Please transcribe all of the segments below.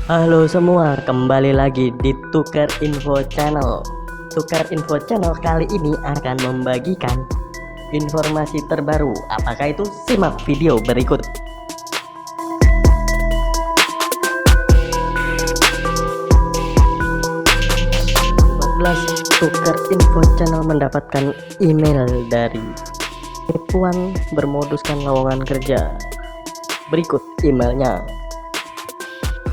Halo semua, kembali lagi di Tukar Info Channel. Tukar Info Channel kali ini akan membagikan informasi terbaru. Apakah itu? Simak video berikut. 14 Tukar Info Channel mendapatkan email dari penipuan bermoduskan lowongan kerja. Berikut emailnya.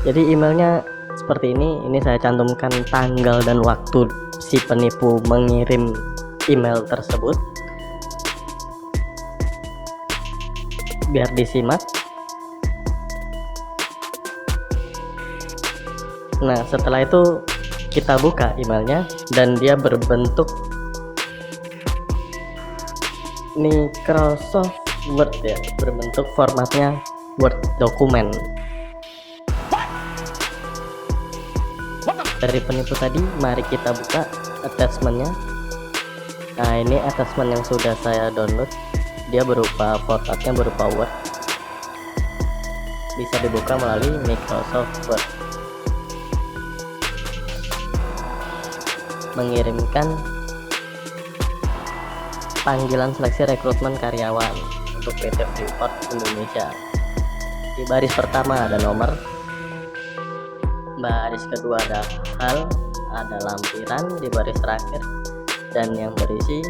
Jadi emailnya seperti ini saya cantumkan tanggal dan waktu si penipu mengirim email tersebut biar disimak. Nah, setelah itu kita buka emailnya dan dia berbentuk Microsoft Word ya, berbentuk formatnya Word dokumen. Dari penipu tadi, mari kita buka attachmentnya. Nah, ini attachment yang sudah saya download. Dia berupa formatnya berupa Word, bisa dibuka melalui Microsoft Word. Mengirimkan panggilan seleksi rekrutmen karyawan untuk PT Freeport Indonesia. Di baris pertama ada nomor, baris kedua ada hal, ada lampiran di baris terakhir, dan yang berisi: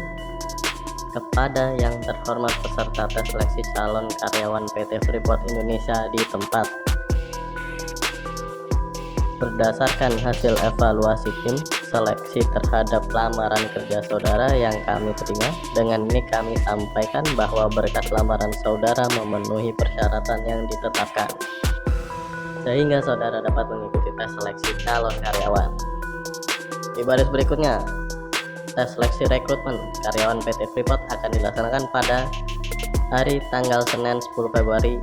kepada yang terhormat peserta tes seleksi calon karyawan PT Freeport Indonesia di tempat, berdasarkan hasil evaluasi tim seleksi terhadap lamaran kerja saudara yang kami terima, dengan ini kami sampaikan bahwa berkas lamaran saudara memenuhi persyaratan yang ditetapkan, sehingga saudara dapat mengikuti tes seleksi calon karyawan. Di baris berikutnya, tes seleksi rekrutmen karyawan PT Freeport akan dilaksanakan pada hari tanggal Senin 10 Februari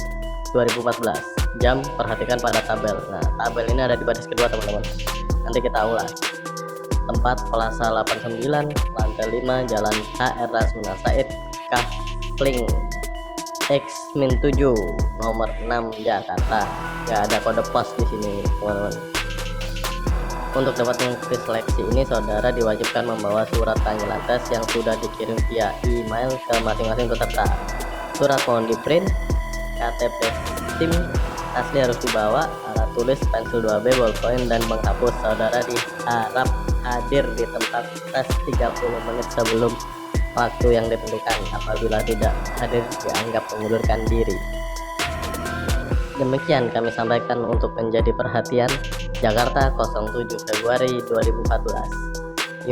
2014. Jam perhatikan pada tabel. Nah, tabel ini ada di baris kedua teman-teman. Nanti kita ulas. Tempat Plaza 89, lantai 5, Jalan HR Rasuna Said, Kafling X-7, nomor 6, Jakarta. Gak ada kode pos di sini, teman-teman. Untuk dapat mengikuti seleksi ini, saudara diwajibkan membawa surat panggilan tes yang sudah dikirim via email ke masing-masing peserta. Surat mohon di print, KTP SIM asli harus dibawa, alat tulis, pensil 2B, ballpoint, dan menghapus. Saudara diharap hadir di tempat tes 30 menit sebelum waktu yang ditentukan. Apabila tidak hadir, dianggap mengundurkan diri. Demikian kami sampaikan untuk menjadi perhatian. Jakarta, 07 Februari 2014.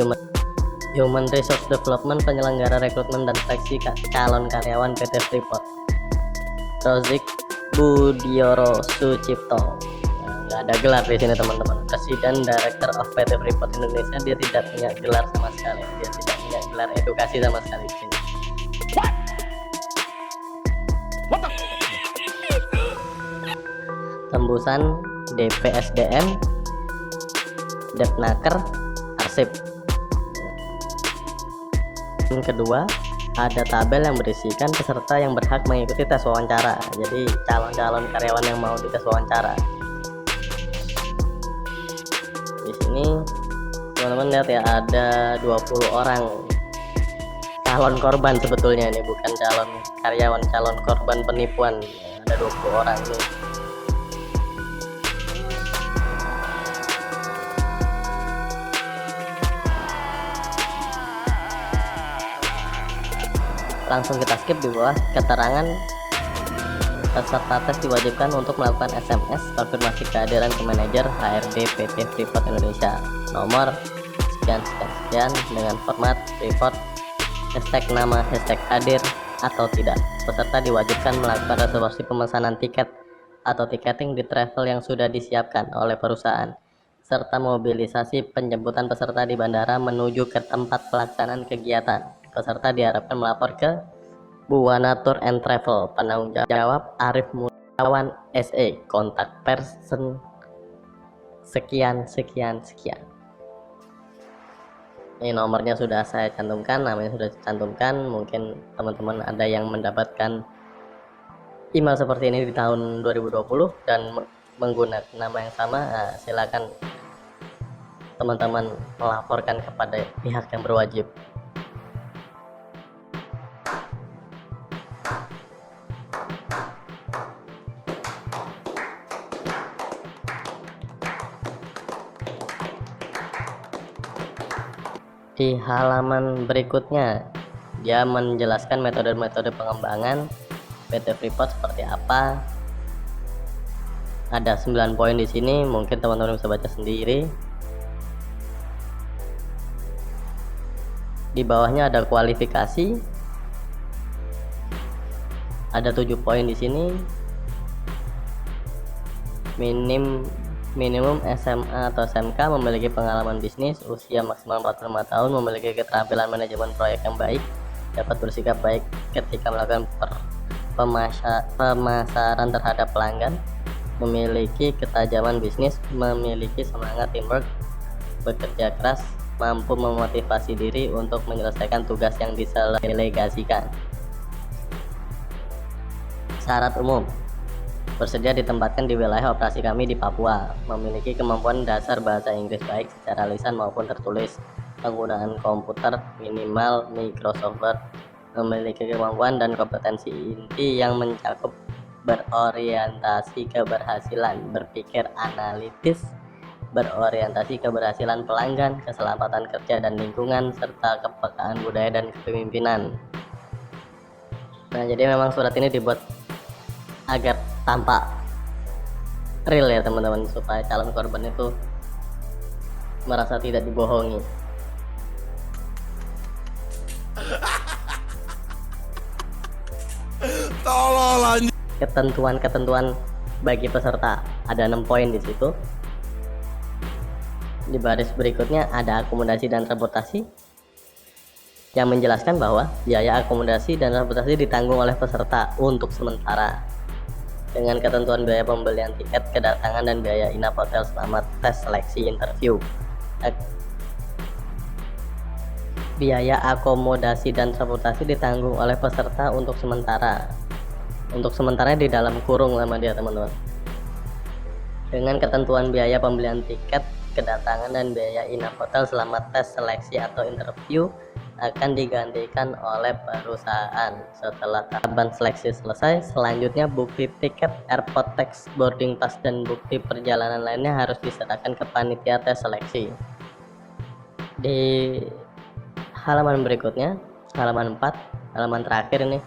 Human Resource Development, penyelenggara rekrutmen dan seleksi calon karyawan PT Freeport, Rozik Budioro Sucipto. Nggak ada gelar di sini teman-teman. Presiden Director of PT Freeport Indonesia. Dia tidak punya gelar sama sekali. Dia tidak punya gelar edukasi sama sekali di sini. Tembusan DPSDM, Depnaker, Arsip. Yang kedua, ada tabel yang berisikan peserta yang berhak mengikuti tes wawancara. Jadi calon-calon karyawan yang mau dites wawancara. Di sini teman-teman lihat ya, ada 20 orang calon korban. Sebetulnya ini bukan calon karyawan, calon korban penipuan. Ada 20 orang nih. Langsung kita skip. Di bawah keterangan peserta tes diwajibkan untuk melakukan SMS konfirmasi kehadiran ke manajer HRD PT Freeport Indonesia, nomor sekian dengan format Freeport, hashtag nama, hashtag hadir atau tidak. Peserta diwajibkan melakukan reservasi pemesanan tiket atau tiketing di travel yang sudah disiapkan oleh perusahaan, serta mobilisasi penjemputan peserta di bandara menuju ke tempat pelaksanaan kegiatan. Peserta diharapkan melapor ke Buana Tour and Travel, penanggung jawab Arif Mulyawan SE, kontak person sekian. Ini nomornya sudah saya cantumkan, namanya sudah dicantumkan. Mungkin teman-teman ada yang mendapatkan email seperti ini di tahun 2020 dan menggunakan nama yang sama, nah, silakan teman-teman melaporkan kepada pihak yang berwajib. Di halaman berikutnya dia menjelaskan metode-metode pengembangan PT Freeport seperti apa. Ada 9 poin di sini, mungkin teman-teman bisa baca sendiri. Di bawahnya ada kualifikasi. Ada 7 poin di sini. Minimum SMA atau SMK, memiliki pengalaman bisnis, usia maksimal 45 tahun, memiliki keterampilan manajemen proyek yang baik, dapat bersikap baik ketika melakukan pemasaran terhadap pelanggan, memiliki ketajaman bisnis, memiliki semangat teamwork, bekerja keras, mampu memotivasi diri untuk menyelesaikan tugas yang didelegasikan. Syarat umum: bersedia ditempatkan di wilayah operasi kami di Papua, memiliki kemampuan dasar bahasa Inggris baik secara lisan maupun tertulis, penggunaan komputer minimal Microsoft Word, memiliki kemampuan dan kompetensi inti yang mencakup berorientasi keberhasilan berpikir analitis, berorientasi keberhasilan pelanggan, keselamatan kerja dan lingkungan, serta kepekaan budaya dan kepemimpinan. Nah, jadi memang surat ini dibuat agar tampak real ya teman-teman, supaya calon korban itu merasa tidak dibohongi. Ketentuan-ketentuan bagi peserta ada 6 poin di situ. Di baris berikutnya ada akomodasi dan transportasi yang menjelaskan bahwa biaya akomodasi dan transportasi ditanggung oleh peserta untuk sementara, dengan ketentuan biaya pembelian tiket kedatangan dan biaya inap hotel selama tes seleksi interview. Biaya akomodasi dan transportasi ditanggung oleh peserta untuk sementara. Untuk sementara di dalam kurung sama dia teman-teman. Dengan ketentuan biaya pembelian tiket kedatangan dan biaya inap hotel selama tes seleksi atau interview akan digantikan oleh perusahaan. Setelah tahapan seleksi selesai, selanjutnya bukti tiket, airport tax, boarding pass, dan bukti perjalanan lainnya harus diserahkan ke panitia tes seleksi. Di halaman berikutnya, halaman 4, halaman terakhir ini,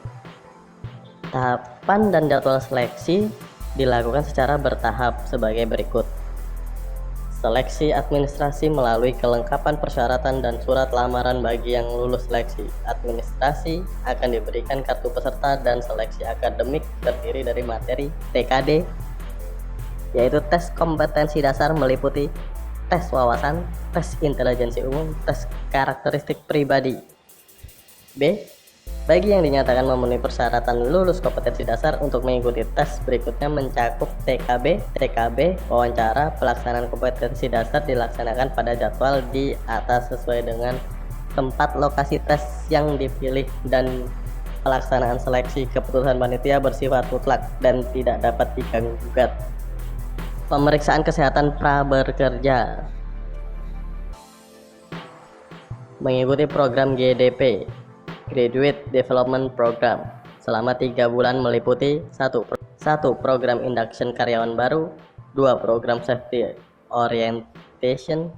tahapan dan jadwal seleksi dilakukan secara bertahap sebagai berikut. Seleksi administrasi melalui kelengkapan persyaratan dan surat lamaran bagi yang lulus seleksi administrasi akan diberikan kartu peserta, dan seleksi akademik terdiri dari materi TKD, yaitu tes kompetensi dasar meliputi tes wawasan, tes intelijensi umum, tes karakteristik pribadi. B. Bagi yang dinyatakan memenuhi persyaratan lulus kompetensi dasar untuk mengikuti tes berikutnya mencakup TKB, wawancara. Pelaksanaan kompetensi dasar dilaksanakan pada jadwal di atas sesuai dengan tempat lokasi tes yang dipilih, dan pelaksanaan seleksi keputusan panitia bersifat mutlak dan tidak dapat diganggu-gugat. Pemeriksaan kesehatan prabekerja. Mengikuti program GDP, Graduate Development Program, selama 3 bulan meliputi 1 program induction karyawan baru, 2 program safety orientation,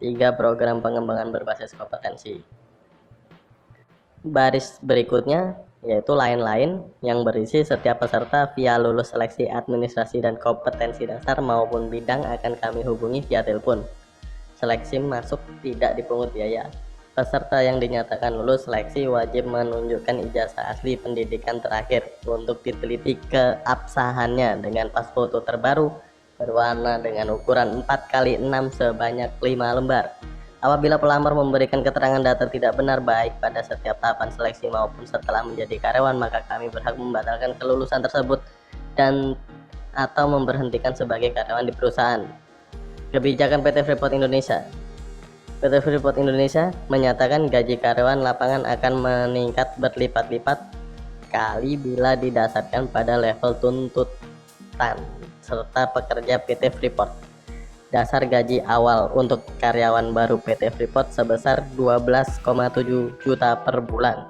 3 program pengembangan berbasis kompetensi. Baris berikutnya yaitu lain-lain, yang berisi setiap peserta via lulus seleksi administrasi dan kompetensi dasar maupun bidang akan kami hubungi via telepon. Seleksi masuk tidak dipungut biaya. Peserta yang dinyatakan lulus seleksi wajib menunjukkan ijazah asli pendidikan terakhir untuk diteliti keabsahannya dengan pas foto terbaru berwarna dengan ukuran 4x6 sebanyak 5 lembar. Apabila pelamar memberikan keterangan data tidak benar baik pada setiap tahapan seleksi maupun setelah menjadi karyawan, maka kami berhak membatalkan kelulusan tersebut dan atau memberhentikan sebagai karyawan di perusahaan. Kebijakan PT Freeport Indonesia. PT Freeport Indonesia menyatakan gaji karyawan lapangan akan meningkat berlipat-lipat kali bila didasarkan pada level tuntutan serta pekerja PT Freeport. Dasar gaji awal untuk karyawan baru PT Freeport sebesar 12,7 juta per bulan.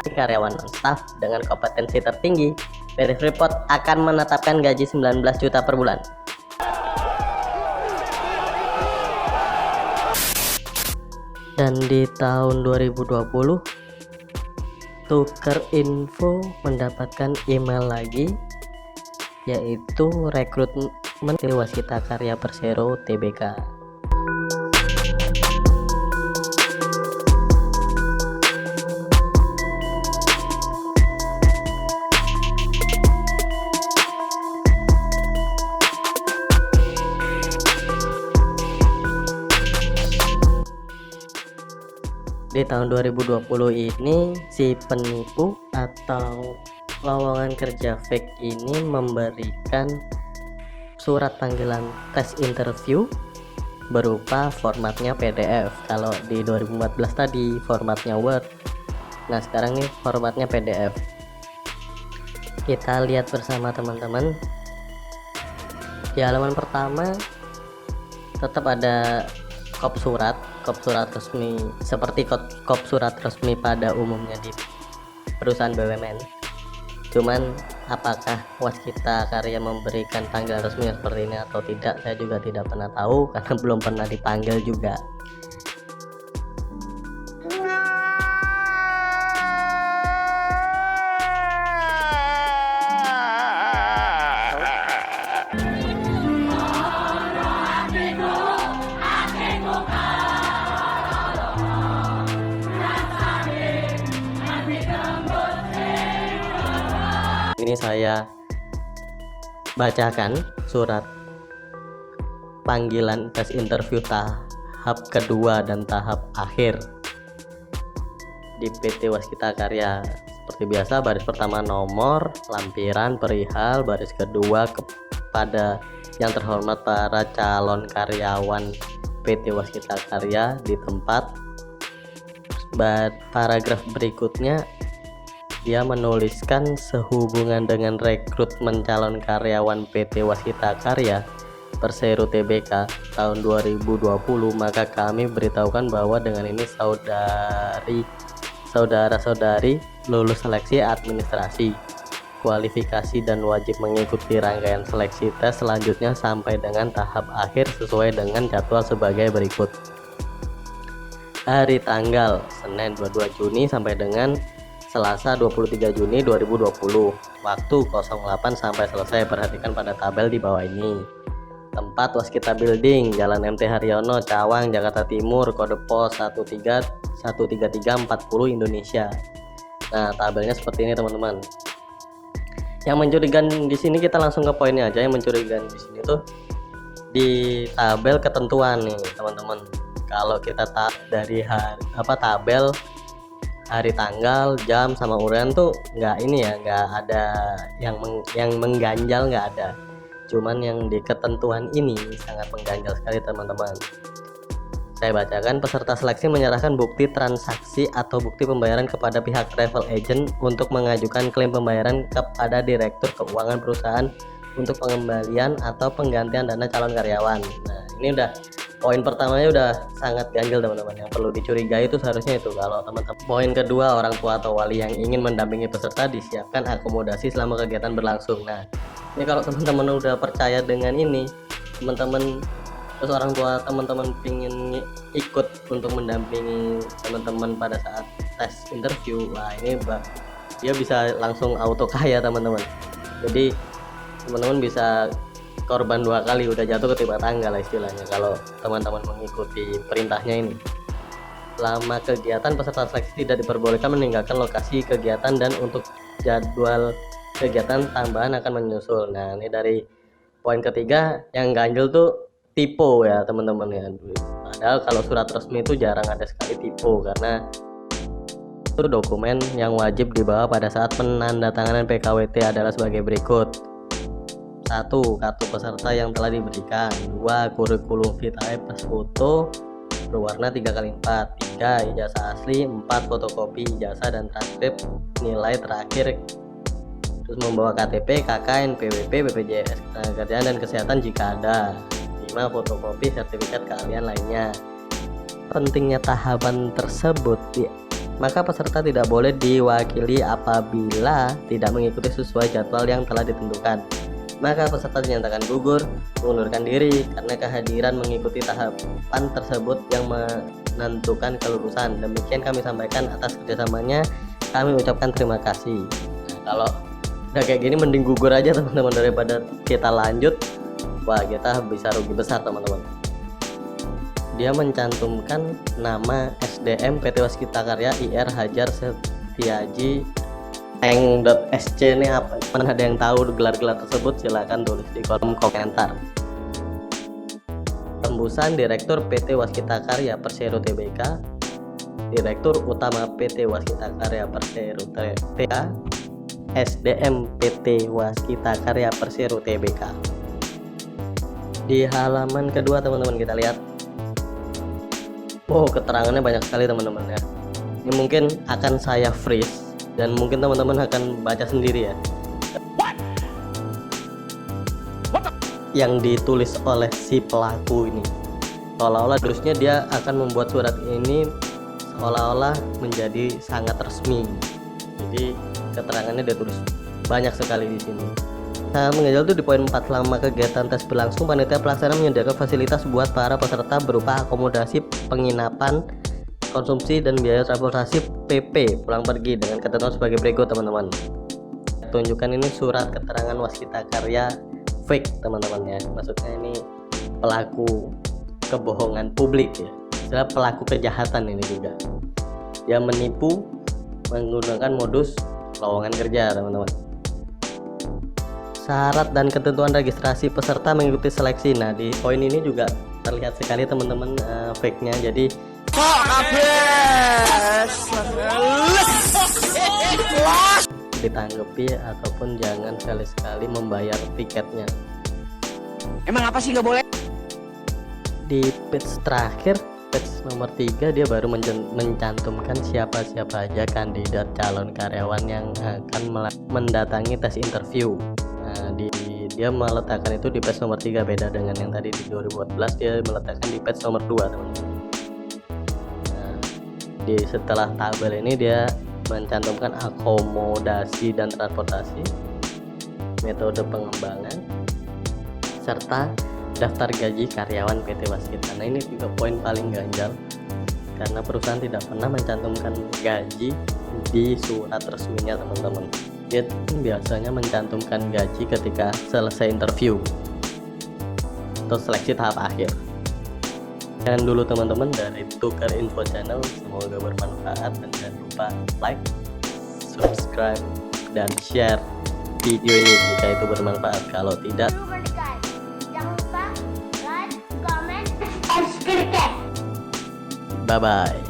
Karyawan non-staff dengan kompetensi tertinggi, PT Freeport akan menetapkan gaji 19 juta per bulan. Dan di tahun 2020 Tuker Info mendapatkan email lagi, yaitu rekrutmen Waskita Karya Persero Tbk. Di tahun 2020 ini si penipu atau lowongan kerja fake ini memberikan surat panggilan tes interview berupa formatnya PDF. Kalau di 2014 tadi formatnya Word, nah sekarang nih formatnya PDF. Kita lihat bersama teman-teman. Di halaman pertama tetap ada kop surat resmi seperti kop surat resmi pada umumnya di perusahaan BUMN. Cuman apakah Waskita Karya memberikan panggilan resmi seperti ini atau tidak, saya juga tidak pernah tahu karena belum pernah dipanggil juga. Ini saya bacakan surat panggilan tes interview tahap kedua dan tahap akhir di PT Waskita Karya. Seperti biasa, baris pertama nomor, lampiran, perihal. Baris kedua kepada yang terhormat para calon karyawan PT Waskita Karya di tempat. Paragraf berikutnya dia menuliskan, sehubungan dengan rekrutmen calon karyawan PT Waskita Karya Persero Tbk tahun 2020, maka kami beritahukan bahwa dengan ini saudara-saudari lulus seleksi administrasi, kualifikasi dan wajib mengikuti rangkaian seleksi tes selanjutnya sampai dengan tahap akhir sesuai dengan jadwal sebagai berikut. Hari tanggal Senin 22 Juni sampai dengan Selasa 23 Juni 2020. Waktu 08 sampai selesai. Perhatikan pada tabel di bawah ini. Tempat Waskita Building, Jalan MT Haryono, Cawang, Jakarta Timur, kode pos 13340 Indonesia. Nah, tabelnya seperti ini teman-teman. Yang mencurigakan di sini, kita langsung ke poinnya aja. Yang mencurigakan di sini tuh di tabel ketentuan nih teman-teman. Kalau kita dari tabel hari, tanggal, jam sama urean tuh nggak ada yang mengganjal, nggak ada. Cuman yang di ketentuan ini sangat mengganjal sekali teman-teman. Saya bacakan, peserta seleksi menyerahkan bukti transaksi atau bukti pembayaran kepada pihak travel agent untuk mengajukan klaim pembayaran kepada direktur keuangan perusahaan untuk pengembalian atau penggantian dana calon karyawan. Nah, ini udah poin pertamanya udah sangat ganjil teman-teman. Yang perlu dicurigai itu seharusnya itu kalau teman-teman. Poin kedua, orang tua atau wali yang ingin mendampingi peserta disiapkan akomodasi selama kegiatan berlangsung. Nah, ini kalau teman-teman udah percaya dengan ini, teman-teman, terus orang tua teman-teman ingin ikut untuk mendampingi teman-teman pada saat tes interview, wah ini dia bisa langsung auto kaya teman-teman. Jadi teman-teman bisa korban dua kali, udah jatuh ketimpa tangga lah istilahnya kalau teman-teman mengikuti perintahnya ini. Selama kegiatan, peserta seleksi tidak diperbolehkan meninggalkan lokasi kegiatan dan untuk jadwal kegiatan tambahan akan menyusul. Nah, ini dari poin ketiga yang ganjil tuh typo ya teman-teman ya. Padahal kalau surat resmi itu jarang ada sekali typo karena itu dokumen yang wajib dibawa pada saat penandatanganan PKWT adalah sebagai berikut. 1. Kartu peserta yang telah diberikan. 2. Kurikulum vitae plus foto berwarna 3x4. 3 ijazah asli, 4 fotokopi ijazah dan transkrip nilai terakhir, terus membawa KTP, KK, NPWP, BPJS Ketenagakerjaan dan Kesehatan jika ada, 5 fotokopi sertifikat keahlian lainnya. Pentingnya tahapan tersebut maka peserta tidak boleh diwakili apabila tidak mengikuti sesuai jadwal yang telah ditentukan. Maka peserta dinyatakan gugur, mengundurkan diri karena kehadiran mengikuti tahapan tersebut yang menentukan kelulusan. Demikian kami sampaikan atas kerjasamanya. Kami ucapkan terima kasih. Nah, kalau udah kayak gini mending gugur aja teman-teman daripada kita lanjut. Wah, kita bisa rugi besar teman-teman. Dia mencantumkan nama SDM PT Waskita Karya IR Hajar Setiaji Eng.SC ini apa? Mana ada yang tahu gelar-gelar tersebut? Silahkan tulis di kolom komentar. Tembusan Direktur PT Waskita Karya Persero Tbk, Direktur Utama PT Waskita Karya Persero Tbk, SDM PT Waskita Karya Persero Tbk. Di halaman kedua teman-teman kita lihat. Oh, keterangannya banyak sekali teman-teman ya. Ini mungkin akan saya freeze dan mungkin teman-teman akan baca sendiri ya. Yang ditulis oleh si pelaku ini seolah-olah terusnya dia akan membuat surat ini seolah-olah menjadi sangat resmi. Jadi keterangannya dia tulis banyak sekali di sini. Nah, mengejal itu di poin 4, selama kegiatan tes berlangsung panitia pelaksana menyediakan fasilitas buat para peserta berupa akomodasi, penginapan, konsumsi dan biaya transportasi PP pulang pergi dengan ketentuan sebagai berikut teman-teman. Tunjukkan ini surat keterangan Waskita Karya fake teman-teman ya. Maksudnya ini pelaku kebohongan publik ya. Istilah pelaku kejahatan ini juga. Dia menipu menggunakan modus lowongan kerja teman-teman. Syarat dan ketentuan registrasi peserta mengikuti seleksi. Nah, di poin ini juga terlihat sekali teman-teman fake-nya. Jadi ditanggapi ataupun jangan sekali-sekali membayar tiketnya. Emang apa sih nggak boleh? Di page terakhir, page nomor 3, dia baru mencantumkan siapa-siapa aja kandidat calon karyawan yang akan mendatangi tes interview. Nah, dia meletakkan itu di page nomor 3, beda dengan yang tadi di 2014 dia meletakkan di page nomor 2 teman-teman. Setelah tabel ini dia mencantumkan akomodasi dan transportasi, metode pengembangan, serta daftar gaji karyawan PT Waskita. Nah, ini juga poin paling ganjal karena perusahaan tidak pernah mencantumkan gaji di surat resminya teman-teman. Dia biasanya mencantumkan gaji ketika selesai interview atau seleksi tahap akhir. Jangan dulu teman-teman dari Tukar Info Channel, semoga bermanfaat dan jangan lupa like, subscribe, dan share video ini jika itu bermanfaat. Kalau tidak, jangan lupa like, comment, subscribe. bye bye.